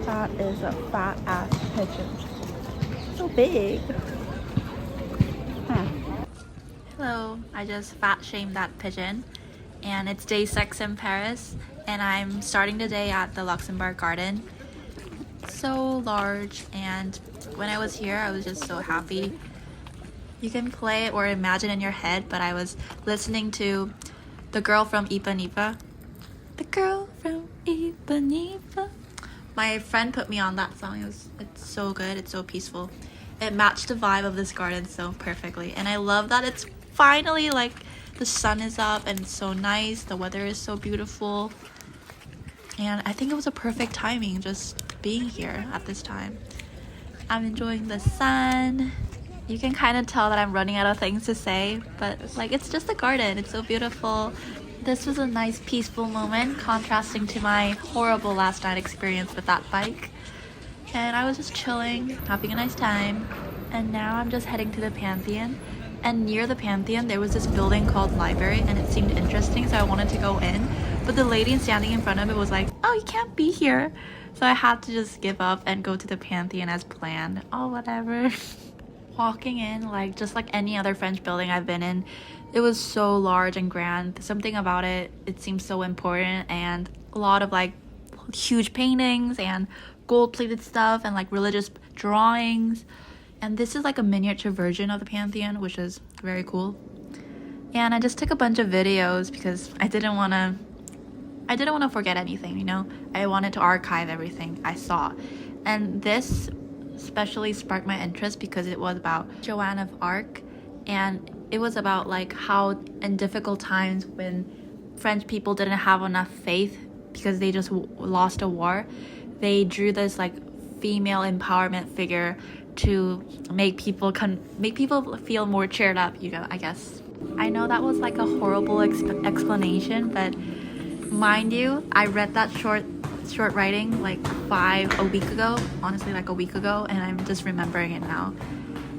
That is a fat ass pigeon. So big. Hello, I just fat shamed that pigeon. And it's day 6 in Paris. And I'm starting the day at the Luxembourg Garden. So large, and when I was here I was just so happy. You can play or imagine in your head, but I was listening to The Girl from Ipanema. The Girl from Ipanema. My friend put me on that song. It's so good, it's so peaceful. It matched the vibe of this garden so perfectly, and I love that it's finally like the sun is up and it's so nice, the weather is so beautiful. And I think it was a perfect timing just being here at this time. I'm enjoying the sun. You can kind of tell that I'm running out of things to say, but like it's just a garden. It's so beautiful. This was a nice peaceful moment, contrasting to my horrible last night experience with that bike. And I was just chilling, having a nice time. And now I'm just heading to the Pantheon. And near the Pantheon, there was this building called Library, and it seemed interesting, so I wanted to go in. But the lady standing in front of it was like, oh, you can't be here. So I had to just give up and go to the Pantheon as planned. Oh, whatever. Walking in, like just like any other French building I've been in, it was so large and grand. Something about it seems so important, and a lot of like huge paintings and gold-plated stuff and like religious drawings. And this is like a miniature version of the Pantheon, which is very cool. And I just took a bunch of videos because I didn't want to forget anything, you know? I wanted to archive everything I saw. And this especially sparked my interest because it was about Joan of Arc, and it was about like how in difficult times when French people didn't have enough faith because they just lost a war, they drew this like female empowerment figure to make people feel more cheered up, you know, I guess. I know that was like a horrible explanation, but mind you, I read that short writing like a week ago, honestly like a week ago, and I'm just remembering it now.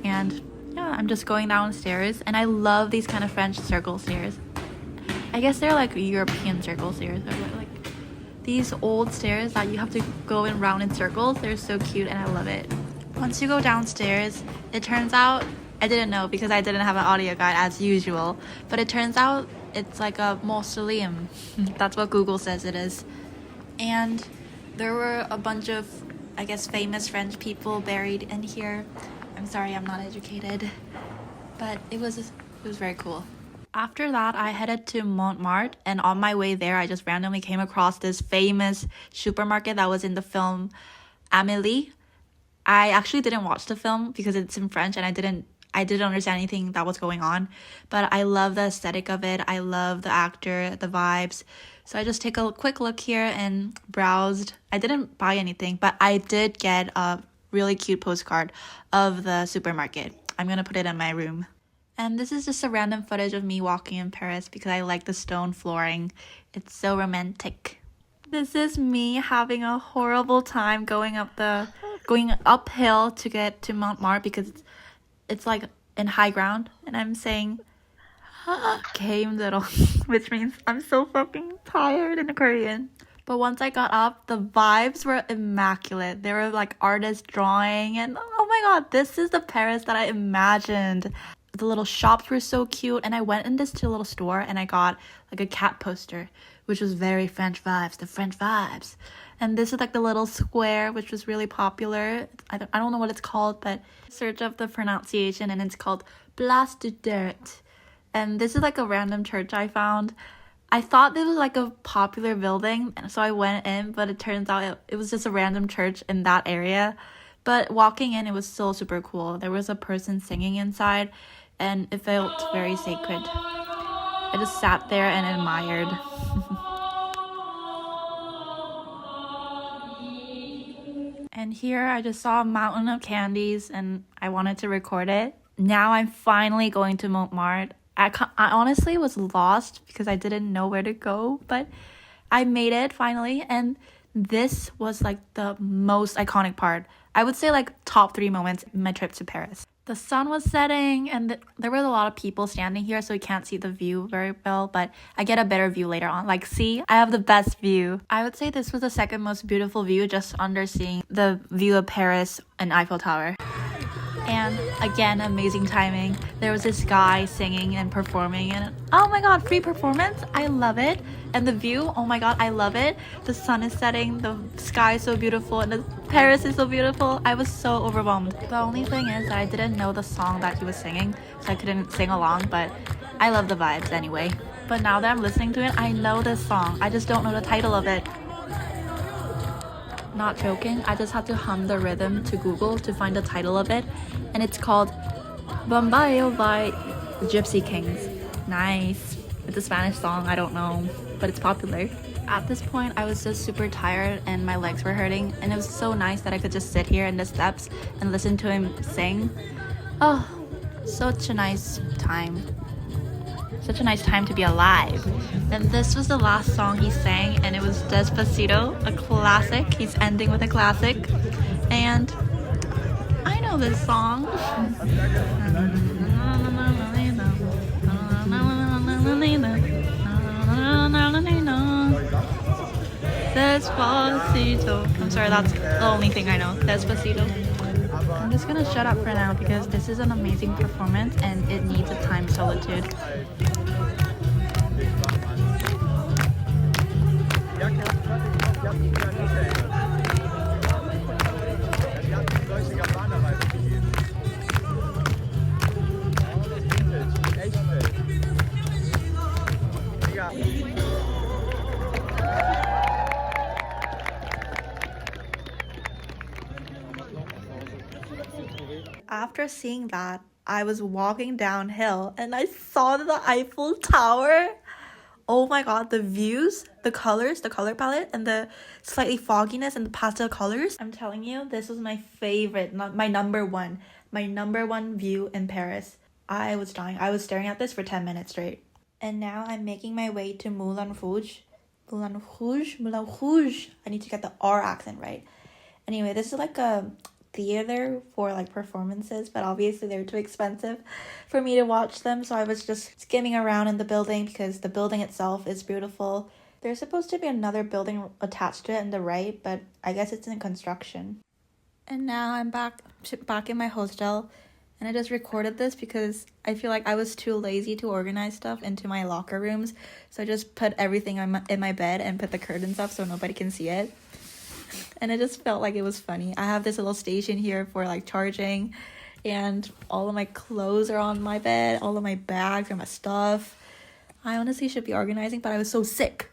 And yeah, I'm just going downstairs, and I love these kind of French circle stairs. I guess they're like European circle stairs, or like these old stairs that you have to go in round in circles. They're so cute and I love it. Once you go downstairs, it turns out, I didn't know because I didn't have an audio guide as usual, but it turns out it's like a mausoleum. That's what Google says it is. And there were a bunch of, I guess, famous French people buried in here. I'm sorry, I'm not educated, but it was very cool. After that, I headed to Montmartre, and on my way there, I just randomly came across this famous supermarket that was in the film Amélie. I actually didn't watch the film because it's in French, and I didn't understand anything that was going on, but I love the aesthetic of it. I love the actor, the vibes. So I just take a quick look here and browsed. I didn't buy anything, but I did get a really cute postcard of the supermarket. I'm gonna put it in my room. And this is just a random footage of me walking in Paris because I like the stone flooring. It's so romantic. This is me having a horrible time going uphill to get to Montmartre because it's like in high ground, and I'm saying game little, which means I'm so fucking tired in Korean. But once I got up, the vibes were immaculate. There were like artists drawing, and oh my god, this is the Paris that I imagined. The little shops were so cute, and I went in this little store and I got like a cat poster, which was very French vibes, the French vibes. And this is like the little square, which was really popular. I don't know what it's called, but search up the pronunciation, and it's called Place du Dirt. And this is like a random church I found. I thought this was like a popular building, and so I went in, but it turns out it was just a random church in that area. But walking in, it was still super cool. There was a person singing inside, and it felt very sacred. I just sat there and admired. And here I just saw a mountain of candies, and I wanted to record it. Now I'm finally going to Montmartre. I honestly was lost because I didn't know where to go, but I made it finally, and this was like the most iconic part. I would say like top 3 moments in my trip to Paris. The sun was setting and there was a lot of people standing here, so you can't see the view very well, but I get a better view later on. Like, see, I have the best view. I would say this was the second most beautiful view, just under seeing the view of Paris and Eiffel Tower. And again, amazing timing. There was this guy singing and performing, and oh my god, free performance. I love it. And the view, oh my god, I love it. The sun is setting, the sky is so beautiful, and the Paris is so beautiful. I was so overwhelmed. The only thing is that I didn't know the song that he was singing, so I couldn't sing along, but I love the vibes anyway. But now that I'm listening to it, I know this song. I just don't know the title of it. Not joking, I just had to hum the rhythm to Google to find the title of it, and it's called Bombayo by the Gypsy Kings. Nice. It's a Spanish song, I don't know, but it's popular. At this point, I was just super tired and my legs were hurting, and it was so nice that I could just sit here in the steps and listen to him sing. Oh, such a nice time. Such a nice time to be alive. And this was the last song he sang, and it was Despacito, a classic. He's ending with a classic. And I know this song. Despacito. I'm sorry, that's the only thing I know. Despacito. I'm just gonna shut up for now because this is an amazing performance and it needs a time solitude. After seeing that, I was walking downhill and I saw the Eiffel Tower. Oh my god, the views, the colors, the color palette, and the slightly fogginess and the pastel colors. I'm telling you, this was my favorite, my number one view in Paris. I was dying. I was staring at this for 10 minutes straight. And now I'm making my way to Moulin Rouge. Moulin Rouge. I need to get the R accent right. Anyway, this is like a theater for like performances, but obviously they're too expensive for me to watch them, so I was just skimming around in the building because the building itself is beautiful. There's supposed to be another building attached to it in the right, but I guess it's in construction. And now I'm back in my hostel, and I just recorded this because I feel like I was too lazy to organize stuff into my locker rooms, so I just put everything in my bed and put the curtains up so nobody can see it. And it just felt like it was funny. I have this little station here for like charging, and all of my clothes are on my bed, all of my bags and my stuff. I honestly should be organizing, but I was so sick.